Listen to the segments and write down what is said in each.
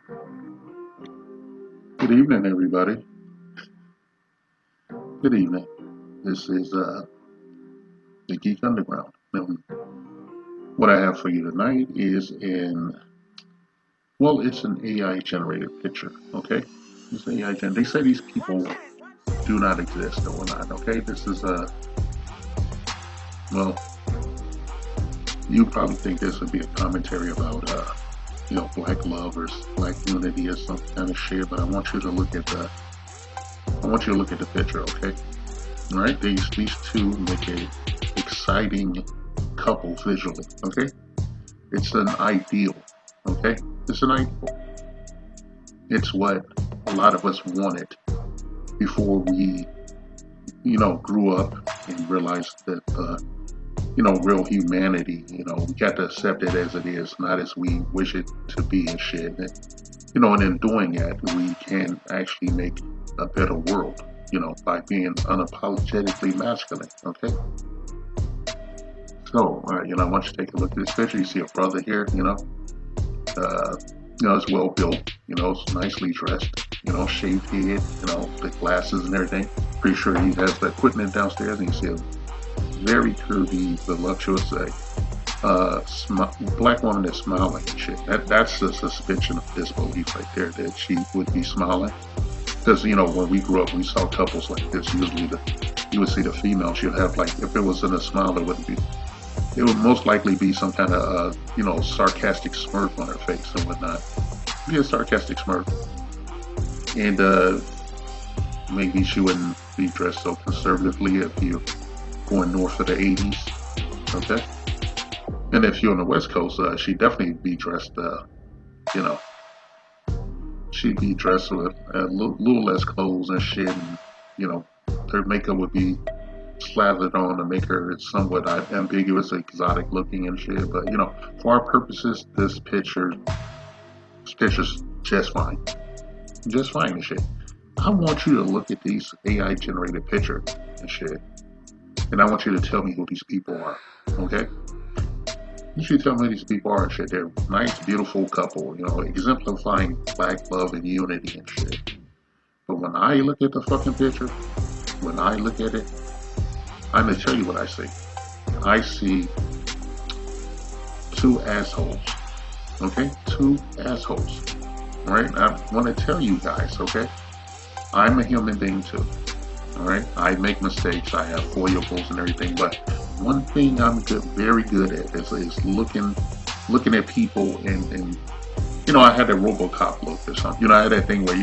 Good evening, everybody. Good evening. This is the Geek Underground. And what I have for you tonight is it's an AI generated picture. Okay, it's AI gen. They say these people do not exist or not. Okay, this is well, you probably think this would be a commentary about black love or black unity or some kind of shit, but I want you to look at the picture. Okay, all right. These two make a exciting couple visually. Okay. It's an ideal, okay? It's an ideal. It's what a lot of us wanted before we, grew up and realized that, real humanity, we got to accept it as it is, not as we wish it to be and shit. And in doing that, we can actually make a better world, by being unapologetically masculine, okay? So, I want you to take a look at this picture. You see a brother here, Uh, it's well built, it's nicely dressed, shaved head, the glasses and everything. Pretty sure he has the equipment downstairs, and you see a very curvy, voluptuous, black woman that's smiling and shit. That's the suspension of disbelief right there, that she would be smiling. Because, when we grew up, we saw couples like this. Usually, you would see the female, she'll have, like, if it wasn't a smile, it would most likely be some kind of, sarcastic smirk on her face and whatnot. Be a sarcastic smirk. And maybe she wouldn't be dressed so conservatively if you're going north of the 80s. Okay. And if you're on the West Coast, she'd definitely be dressed, you know, she'd be dressed with a little less clothes and shit. And, her makeup would be slathered on to make her somewhat ambiguous, exotic looking and shit. But, for our purposes, this picture's just fine. Just fine and shit. I want you to look at these AI generated pictures and shit, and I want you to tell me who these people are. Okay? You should tell me who these people are and shit. They're a nice, beautiful couple, exemplifying black love and unity and shit. But when I look at the fucking picture, when I look at it, I'm gonna tell you what I see. I see two assholes. Okay? Two assholes. Right? I want to tell you guys, okay? I'm a human being too. All right, I make mistakes. I have foibles and everything. But one thing I'm very good at is looking at people and I had that RoboCop look or something. I had that thing where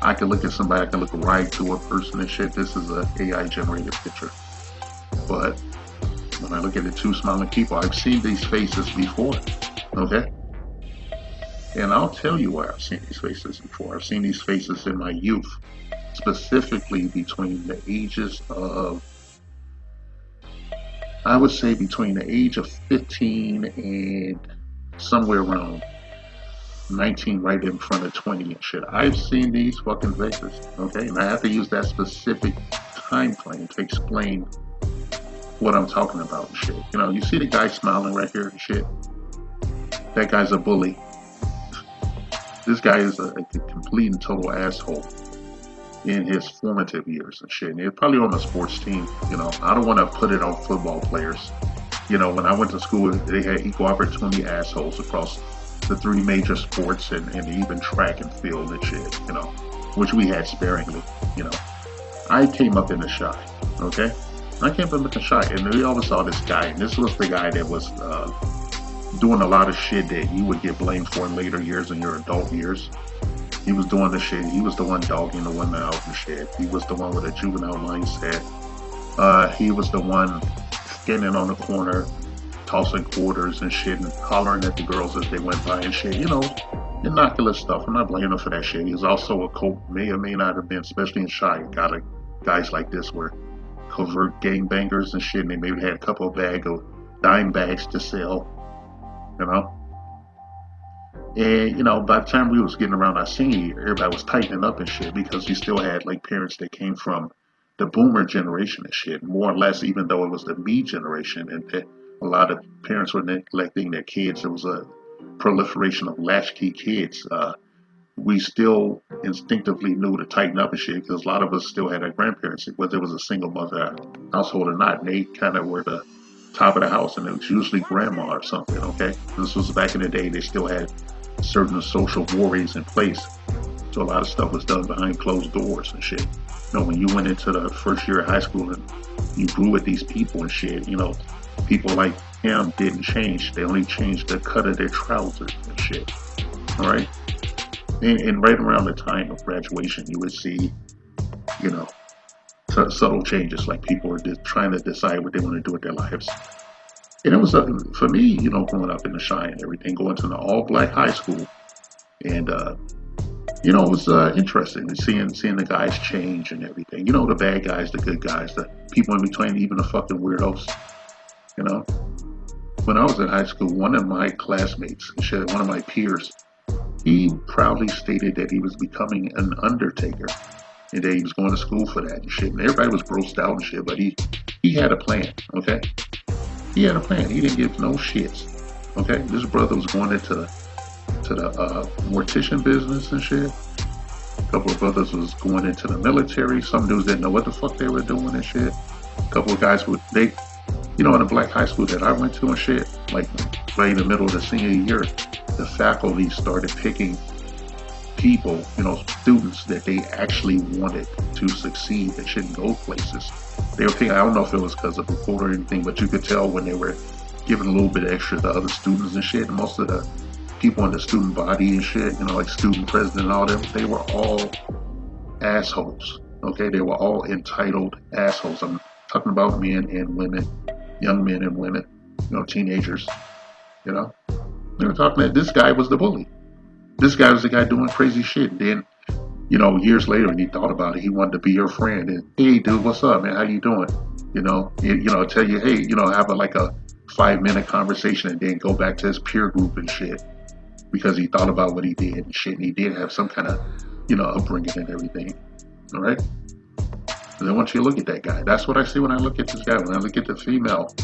I can look at somebody, I can look right to a person and shit. This is a AI generated picture. But when I look at the two smiling people, I've seen these faces before. Okay, and I'll tell you where I've seen these faces before. I've seen these faces in my youth, specifically between the ages of, I would say, between the age of 15 and somewhere around 19, right in front of 20 and shit. I've seen these fucking faces, okay? And I have to use that specific time frame to explain what I'm talking about and shit. You see the guy smiling right here and shit? That guy's a bully. This guy is a complete and total asshole in his formative years and shit. And he's probably on a sports team. I don't want to put it on football players. When I went to school, they had equal opportunity assholes across the three major sports and even track and field and shit, which we had sparingly. I came up in the shy, okay? I came up in the shy, and we always saw this guy, and this was the guy that was doing a lot of shit that you would get blamed for in later years, in your adult years. He was doing the shit. He was the one dogging the women out and shit. He was the one with a juvenile mindset. He was the one standing on the corner, tossing quarters and shit, and hollering at the girls as they went by and shit. Innocuous stuff. I'm not blaming him for that shit. He was also a may or may not have been, especially in Shy. Guys like this were covert gangbangers and shit, and they maybe had a couple of dime bags to sell. You know. And, by the time we was getting around our senior year, everybody was tightening up and shit because you still had like parents that came from the boomer generation and shit, more or less, even though it was the me generation, and a lot of parents were neglecting their kids. There was a proliferation of latchkey kids, we still instinctively knew to tighten up and shit because a lot of us still had our grandparents, whether it was a single mother household or not. And they kind of were the top of the house, and it was usually grandma or something. Okay, this was back in the day. They still had certain social mores in place, so a lot of stuff was done behind closed doors and shit. When you went into the first year of high school and you grew with these people and shit, people like him didn't change. They only changed the cut of their trousers and shit. All right. And right around the time of graduation, you would see, you know, subtle changes, like people were just trying to decide what they want to do with their lives. And it was, for me, growing up in the Shine and everything, going to an all black high school. And, it was interesting seeing the guys change and everything. The bad guys, the good guys, the people in between, even the fucking weirdos. You know, when I was in high school, one of my classmates, one of my peers, he proudly stated that he was becoming an undertaker and that he was going to school for that and shit. And everybody was grossed out and shit, but he had a plan, okay? He had a plan. He didn't give no shits, okay? This brother was going into the mortician business and shit. A couple of brothers was going into the military. Some dudes didn't know what the fuck they were doing and shit. A couple of guys in a black high school that I went to and shit, like right in the middle of the senior year, the faculty started picking people, students that they actually wanted to succeed and shouldn't go places. They were picking, I don't know if it was because of the quote or anything, but you could tell when they were giving a little bit extra to other students and shit. And most of the people in the student body and shit, like student president and all them, they were all assholes. Okay, they were all entitled assholes. I'm talking about men and women, young men and women, teenagers. They were talking that this guy was the bully. This guy was the guy doing crazy shit. And then, years later, when he thought about it, he wanted to be your friend. And hey, dude, what's up, man? How you doing? Tell you, hey, have like a 5-minute conversation and then go back to his peer group and shit because he thought about what he did and shit. And he did have some kind of, upbringing and everything. All right. And then once you look at that guy, that's what I see when I look at this guy. When I look at the female,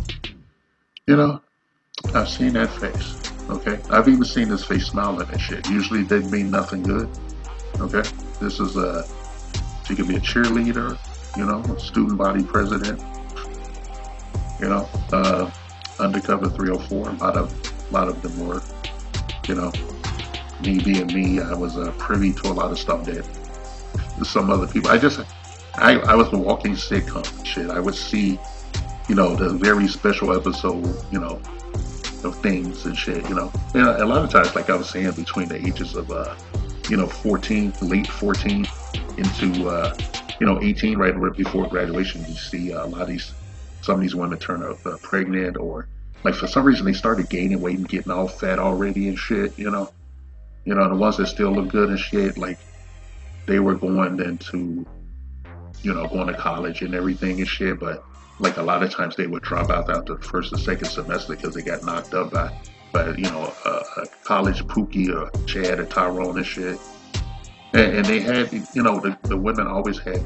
I've seen that face. Okay, I've even seen his face smiling and shit. Usually, they mean nothing good. Okay, this is she could be a cheerleader, a student body president, undercover 304. A lot of them were, me being me, I was privy to a lot of stuff that some other people. I was a walking sitcom and shit. I would see, the very special episode, of things and shit, And a lot of times, like I was saying, between the ages of, 14, late 14 into, 18, right before graduation, you see some of these women turn up pregnant or, like, for some reason they started gaining weight and getting all fat already and shit, the ones that still look good and shit, like, they were going into, going to college and everything and shit, but like a lot of times they would drop out after the first or second semester because they got knocked up by a college Pookie or Chad or Tyrone and shit. And they had, the women always had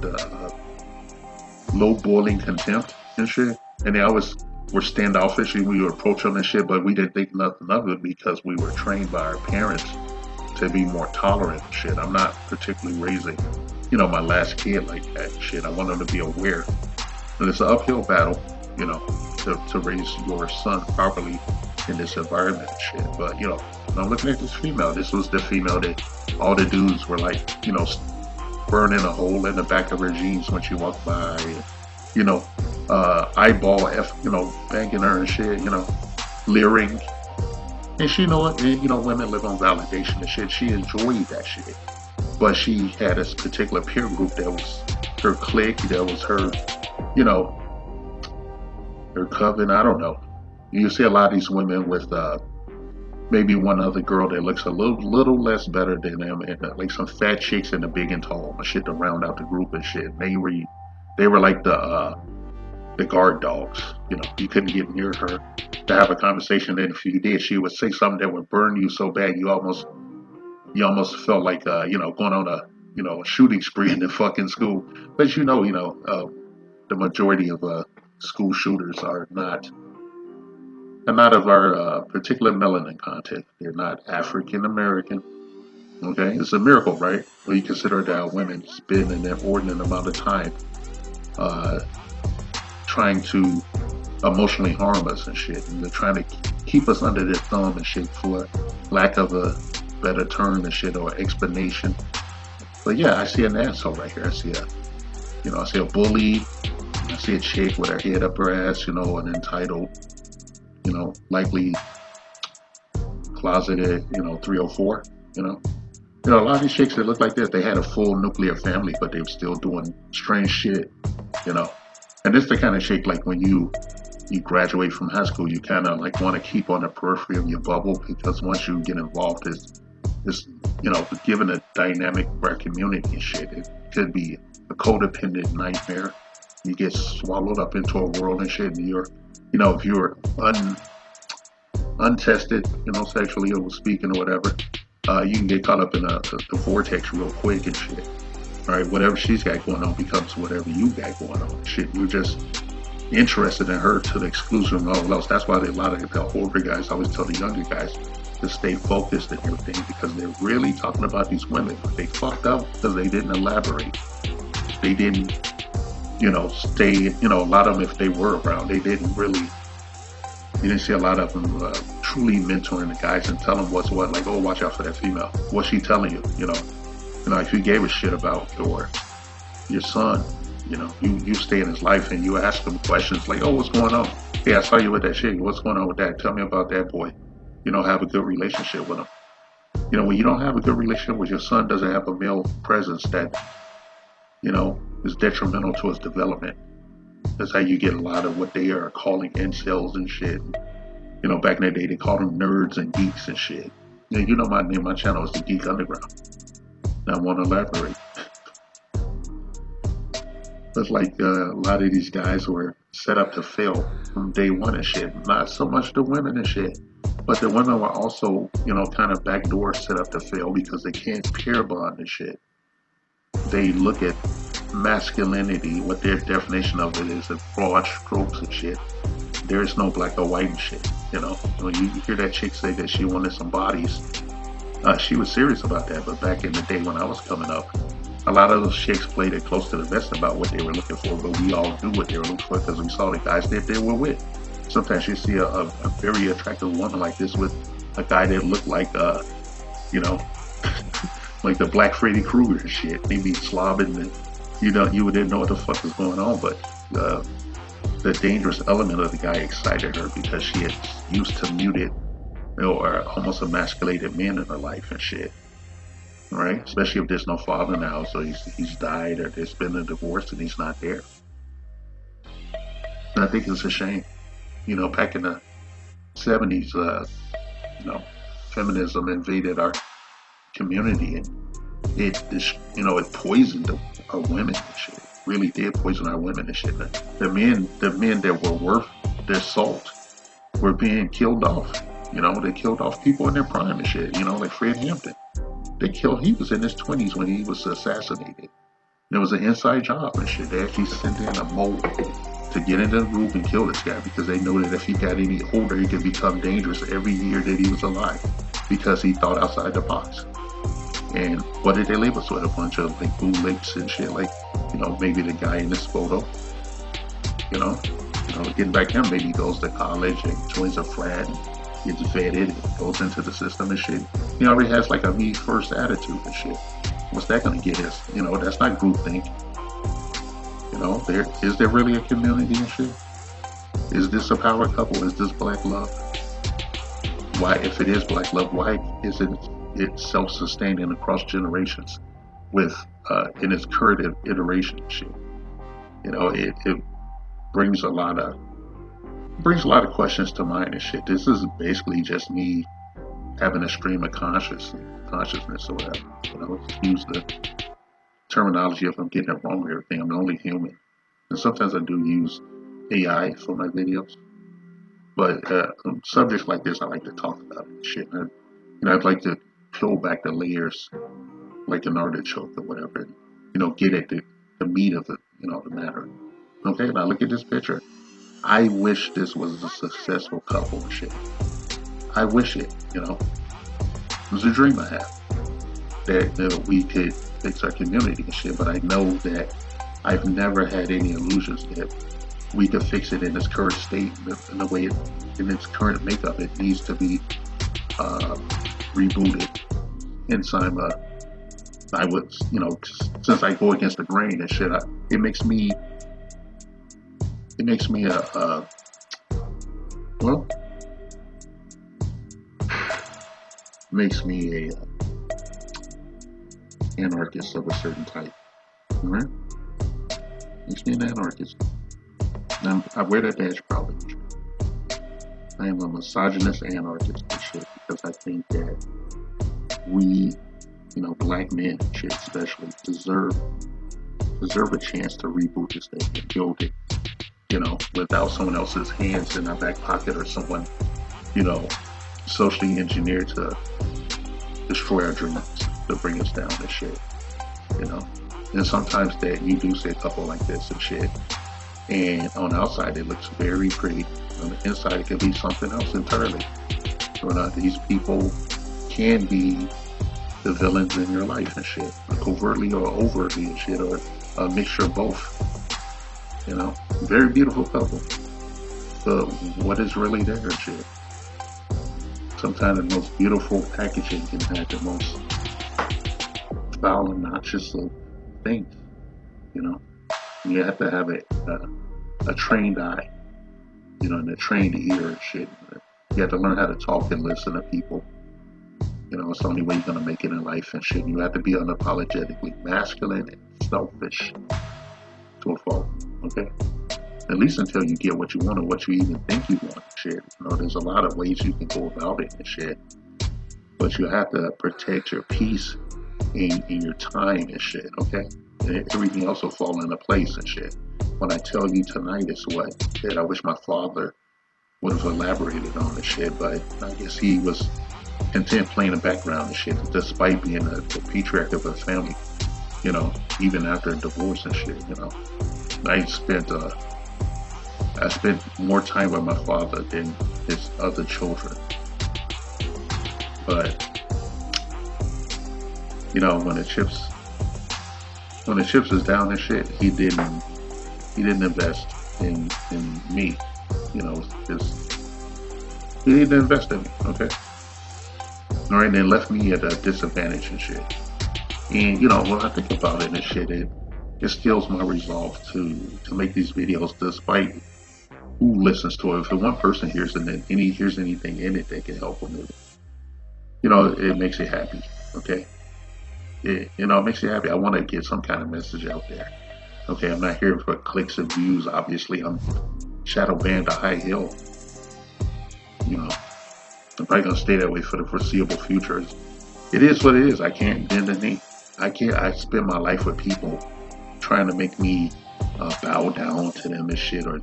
low boiling contempt and shit. And they always were standoffish and we would approach them and shit, but we didn't think nothing of it because we were trained by our parents to be more tolerant and shit. I'm not particularly raising, my last kid like that and shit. I want them to be aware. And it's an uphill battle, to raise your son properly in this environment and shit. But, when I'm looking at this female, this was the female that all the dudes were like, burning a hole in the back of her jeans when she walked by. And, eyeball banging her and shit, leering. And she women live on validation and shit. She enjoyed that shit. But she had this particular peer group that was her clique, that was her, her coven, I don't know. You see a lot of these women with maybe one other girl that looks a little less better than them, and like some fat chicks and the big and tall and shit to round out the group and shit. They were like the guard dogs. You couldn't get near her to have a conversation. And if you did, she would say something that would burn you so bad you almost felt like going on a shooting spree in the fucking school. But the majority of school shooters are not of our particular melanin content. They're not African American. Okay, it's a miracle, right? When you consider that women spend an inordinate amount of time uh, trying to emotionally harm us and shit, and they're trying to keep us under their thumb and shit, for lack of a better term and shit or explanation. But yeah, I see an asshole right here. I see a bully. I see a chick with her head up her ass, an entitled, likely closeted, 304, you know. A lot of these chicks that look like this, they had a full nuclear family, but they were still doing strange shit, you know. And this is the kind of chick, like when you graduate from high school, you kind of like want to keep on the periphery of your bubble, because once you get involved, it's given a dynamic of our community and shit, it could be a codependent nightmare. You get swallowed up into a world and shit, and if you're untested, sexually or speaking or whatever, you can get caught up in the vortex real quick and shit. All right, whatever she's got going on becomes whatever you got going on. Shit, you're just interested in her to the exclusion of all else. That's why a lot of the older guys always tell the younger guys to stay focused and everything, because they're really talking about these women. They fucked up because they didn't elaborate. They didn't, stay. A lot of them, if they were around, they didn't really. You didn't see a lot of them truly mentoring the guys and telling what's what. Like, oh, watch out for that female. What's she telling you? If you gave a shit about your son, you stay in his life and you ask him questions like, oh, what's going on? Hey, I saw you with that chick. What's going on with that? Tell me about that boy. Have a good relationship with him. When you don't have a good relationship with your son, doesn't have a male presence that, is detrimental to his development. That's how you get a lot of what they are calling incels and shit. Back in the day, they called them nerds and geeks and shit. Yeah, my name, my channel is the Geek Underground. And I want to elaborate. But like a lot of these guys were set up to fail from day one and shit. Not so much the women and shit, but the women were also, kind of backdoor set up to fail because they can't pair bond and shit. They look at masculinity, what their definition of it is, in broad strokes and shit. There is no black or white and shit. When you hear that chick say that she wanted some bodies, she was serious about that. But back in the day when I was coming up, a lot of those chicks played it close to the vest about what they were looking for, but we all knew what they were looking for because we saw the guys that they were with. Sometimes you see a very attractive woman like this with a guy that looked like, like the Black Freddy Krueger and shit. They be slobbing and, you didn't know what the fuck was going on, but the dangerous element of the guy excited her because she had used to muted or almost emasculated men in her life and shit. Right? Especially if there's no father now, so he's died or there's been a divorce and he's not there. And I think it's a shame. Back in the 70s, feminism invaded our community and it poisoned our women and shit. It really did poison our women and shit. The men that were worth their salt were being killed off. They killed off people in their prime and shit. Like Fred Hampton. He was in his 20s when he was assassinated. There was an inside job and shit. They actually sent in a mole to get into the group and kill this guy because they knew that if he got any older, he could become dangerous every year that he was alive because he thought outside the box. And what did they leave us with? A bunch of like bootlicks and shit, like, maybe the guy in this photo, getting back him, maybe he goes to college and joins a frat and gets vetted and goes into the system and shit. He already has like a me first attitude and shit. What's that gonna get us? That's not groupthink. Is there really a community and shit? Is this a power couple? Is this black love? Why, if it is black love, why isn't it self-sustaining across generations with in its current iteration and shit? It brings a lot of questions to mind and shit. This is basically just me having a stream of consciousness or whatever. Use the terminology if I'm getting it wrong or everything. I'm the only human. And sometimes I do use AI for my videos. But subjects like this, I like to talk about and shit. And, I'd like to peel back the layers like an artichoke or whatever. And, get at the meat of it, the matter. Okay, now look at this picture. I wish this was a successful couple and shit. I wish it, It was a dream I had. that we could fix our community and shit. But I know that I've never had any illusions that we could fix it in its current state, in the way in its current makeup. It needs to be rebooted. And so I would, since I go against the grain and shit, it makes me well, makes me a anarchist of a certain type. All right? Makes me an anarchist. Now, I wear that badge proudly. I am a misogynist anarchist and shit, because I think that we, black men and shit especially, deserve a chance to reboot this thing and build it, without someone else's hands in our back pocket, or someone, socially engineered to destroy our dreams, to bring us down and shit, And sometimes that you do see a couple like this and shit, and on the outside it looks very pretty. On the inside it could be something else entirely. These people can be the villains in your life and shit, covertly or overtly and shit, or a mixture of both. Very beautiful couple, but what is really there and shit? Sometimes the most beautiful packaging can have the most foul and noxious of things. You have to have a trained eye, and a trained ear and shit. You have to learn how to talk and listen to people. It's the only way you're gonna make it in life and shit. You have to be unapologetically masculine and selfish to a fault. Okay? At least until you get what you want, or what you even think you want and shit. There's a lot of ways you can go about it and shit. But you have to protect your peace in your time and shit, okay? And everything else will fall into place and shit. What I tell you tonight is what that I wish my father would have elaborated on and shit, but I guess he was content playing the background and shit, despite being the patriarch of a family, even after a divorce and shit, I spent more time with my father than his other children. But when the chips is down and shit, he didn't invest in me. He didn't invest in me, okay? All right, and left me at a disadvantage and shit. And when I think about it and shit, it stills my resolve to make these videos, despite who listens to it. If the one person hears it and he hears anything in it that can help him with it, it makes you happy, okay? It makes you happy. I want to get some kind of message out there, okay? I'm not here for clicks and views. Obviously, I'm shadow banned to high hill. I'm probably gonna stay that way for the foreseeable future. It is what it is. I can't bend the knee. I spend my life with people trying to make me bow down to them and shit, or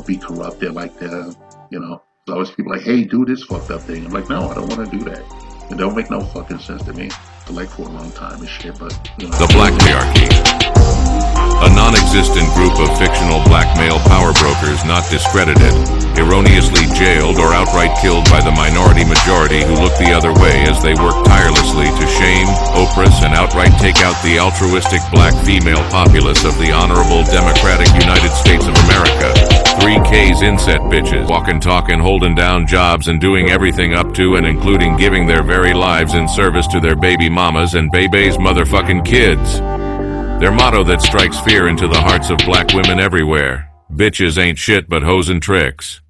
be corrupted like that. There's always people like, hey, do this fucked up thing. I'm like, no, I don't want to do that. It don't make no fucking sense to me. Like for a long time and shit, but The Black Hierarchy, a non-existent group of fictional black male power brokers not discredited, erroneously jailed or outright killed by the minority majority who look the other way as they work tirelessly to shame, oppress, and outright take out the altruistic black female populace of the honorable democratic United States of America. 3K's inset bitches, walking, talking, holding down jobs, and doing everything up to and including giving their very lives in service to their baby mamas and baby's motherfucking kids. Their motto that strikes fear into the hearts of black women everywhere: bitches ain't shit but hoes and tricks.